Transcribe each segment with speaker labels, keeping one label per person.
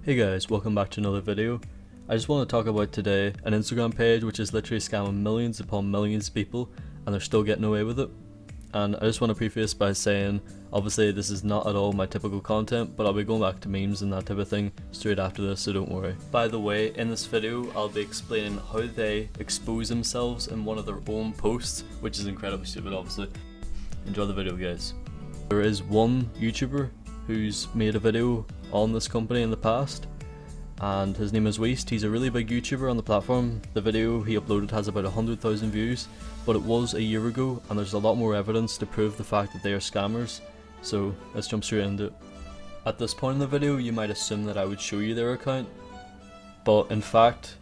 Speaker 1: Hey guys, welcome back to another video. I just want to talk about today an Instagram page which is literally scamming millions upon millions of people and they're still getting away with it. And I just want to preface by saying, obviously this is not at all my typical content, but I'll be going back to memes and that type of thing straight after this, so don't worry. By the way, in this video I'll be explaining how they expose themselves in one of their own posts, which is incredibly stupid obviously. Enjoy the video guys. There is one YouTuber who's made a video on this company in the past, and his name is Weest. He's a really big YouTuber on the platform. The video he uploaded has about 100,000 views, but it was a year ago and there's a lot more evidence to prove the fact that they are scammers, so let's jump straight into it. At this point in the video you might assume that I would show you their account, but in fact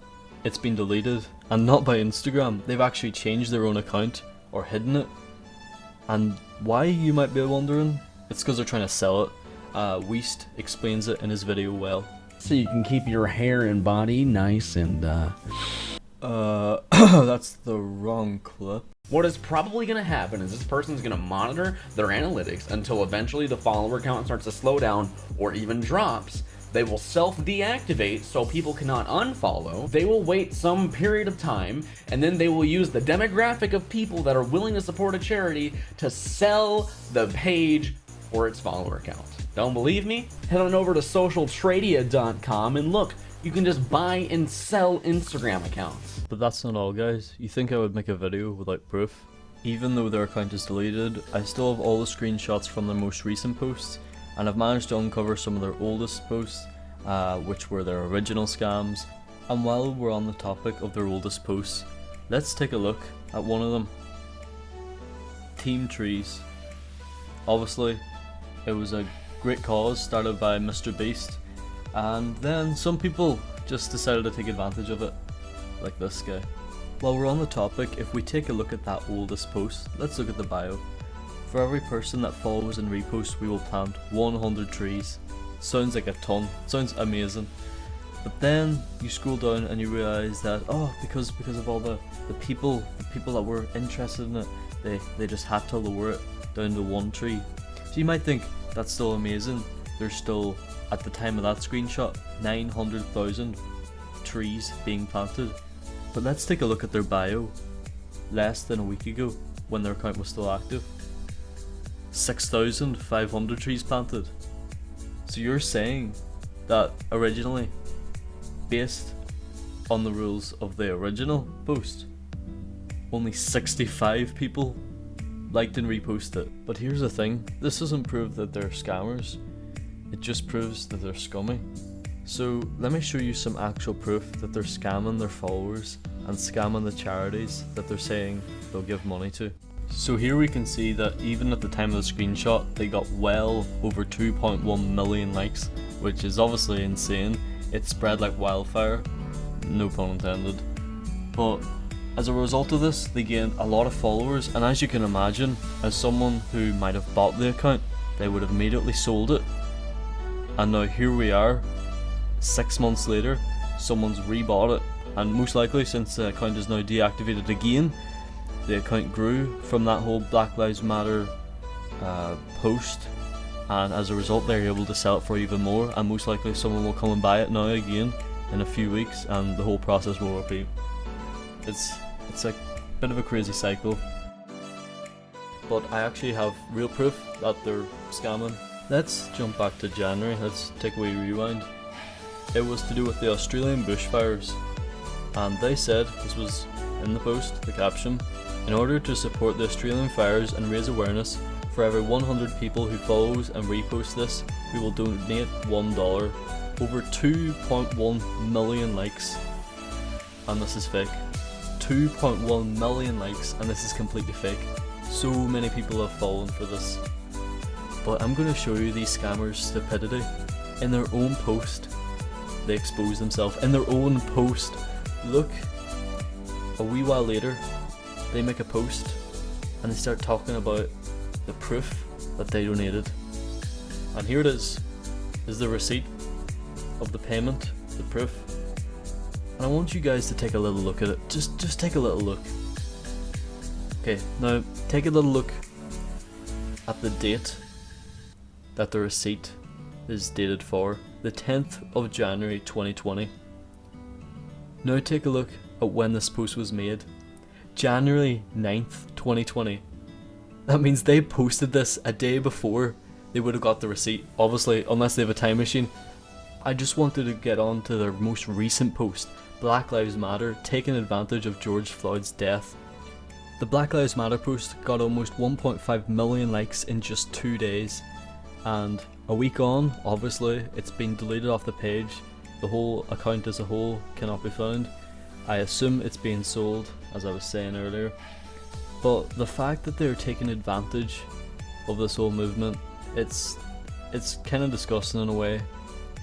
Speaker 1: it's been deleted, and not by Instagram. They've actually changed their own account or hidden it. And why, you might be wondering? It's because they're trying to sell it. Weest explains it in his video well.
Speaker 2: So you can keep your hair and body nice and
Speaker 1: that's the wrong clip.
Speaker 2: What is probably going to happen is this person's going to monitor their analytics until eventually the follower count starts to slow down or even drops. They will self-deactivate so people cannot unfollow. They will wait some period of time, and then they will use the demographic of people that are willing to support a charity to sell the page for its follower count. Don't believe me? Head on over to socialtradia.com and look, you can just buy and sell Instagram accounts.
Speaker 1: But that's not all guys. You think I would make a video without proof? Even though their account is deleted, I still have all the screenshots from their most recent posts, and I've managed to uncover some of their oldest posts, which were their original scams. And while we're on the topic of their oldest posts, let's take a look at one of them. Team Trees. Obviously, it was a great cause started by Mr. Beast, and then some people just decided to take advantage of it, like this guy. While we're on the topic, if we take a look at that oldest post, let's look at the bio. For every person that follows and reposts, we will plant 100 trees. Sounds like a ton, sounds amazing. But then you scroll down and you realise that, because of all the people that were interested in it, they just had to lower it down to 1 tree. So you might think, that's still amazing. There's still, at the time of that screenshot, 900,000 trees being planted. But let's take a look at their bio. Less than a week ago, when their account was still active, 6,500 trees planted. So you're saying that originally, based on the rules of the original post, only 65 people liked and reposted it. But here's the thing, this doesn't prove that they're scammers, it just proves that they're scummy. So let me show you some actual proof that they're scamming their followers and scamming the charities that they're saying they'll give money to. So here we can see that even at the time of the screenshot, they got well over 2.1 million likes, which is obviously insane. It spread like wildfire, no pun intended. But as a result of this, they gained a lot of followers, and as you can imagine, as someone who might have bought the account, they would have immediately sold it. And now here we are, 6 months later, someone's rebought it, and most likely, since the account is now deactivated again, the account grew from that whole Black Lives Matter post, and as a result they're able to sell it for even more, and most likely someone will come and buy it now again in a few weeks, and the whole process will repeat. It's a bit of a crazy cycle. But I actually have real proof that they're scamming. Let's jump back to January, let's take a wee rewind. It was to do with the Australian bushfires, and they said, this was in the post, the caption, in order to support the Australian fires and raise awareness, for every 100 people who follows and reposts this, we will donate $1. Over 2.1 million likes, and this is fake. 2.1 million likes, and this is completely fake. So many people have fallen for this. But I'm going to show you these scammers' stupidity. In their own post, they expose themselves. In their own post, look, a wee while later, they make a post and they start talking about the proof that they donated. And here it is the receipt of the payment, the proof. And I want you guys to take a little look at it. Just take a little look. Okay, now take a little look at the date that the receipt is dated for. the 10th of January 2020. Now take a look at when this post was made. January 9th, 2020. That means they posted this a day before they would have got the receipt. Obviously, unless they have a time machine. I just wanted to get on to their most recent post, Black Lives Matter taking advantage of George Floyd's death. The Black Lives Matter post got almost 1.5 million likes in just 2 days, and a week on, obviously, it's been deleted off the page. The whole account as a whole cannot be found. I assume it's being sold, as I was saying earlier. But the fact that they're taking advantage of this whole movement, it's kind of disgusting in a way,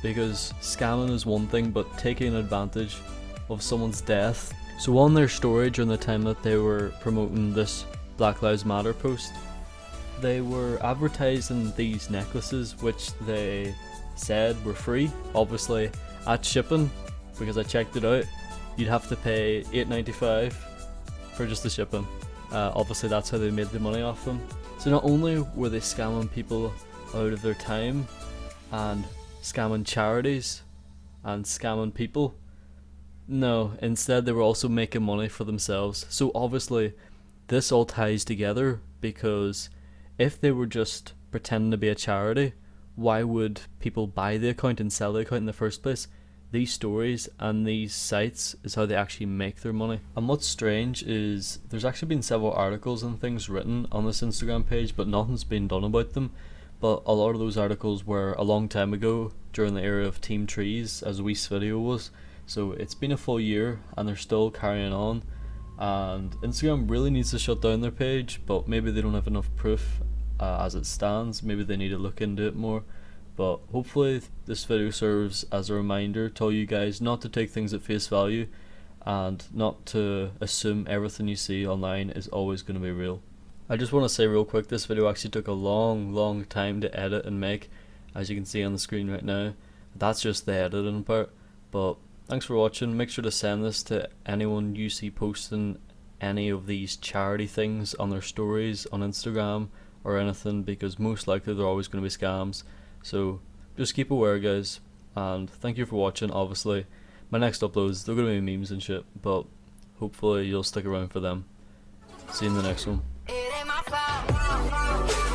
Speaker 1: because scamming is one thing, but taking advantage of someone's death. So on their story during the time that they were promoting this Black Lives Matter post, they were advertising these necklaces which they said were free. Obviously at shipping, because I checked it out, you'd have to pay $8.95 for just the shipping. Obviously that's how they made the money off them. So not only were they scamming people out of their time and scamming charities and scamming people, no, instead they were also making money for themselves. So obviously this all ties together, because if they were just pretending to be a charity, why would people buy the account and sell the account in the first place? These stories and these sites is how they actually make their money. And what's strange is there's actually been several articles and things written on this Instagram page, but nothing's been done about them. But a lot of those articles were a long time ago, during the era of Team Trees, as Weest's video was. So it's been a full year and they're still carrying on, and Instagram really needs to shut down their page, but maybe they don't have enough proof as it stands. Maybe they need to look into it more. But hopefully this video serves as a reminder to all you guys not to take things at face value and not to assume everything you see online is always going to be real. I just want to say real quick, this video actually took a long time to edit and make, as you can see on the screen right now. That's just the editing part. But thanks for watching. Make sure to send this to anyone you see posting any of these charity things on their stories on Instagram or anything, because most likely they're always going to be scams. So just keep aware, guys, and thank you for watching. Obviously my next uploads, they're going to be memes and shit, but hopefully you'll stick around for them. See you in the next one.
Speaker 3: It ain't my fault.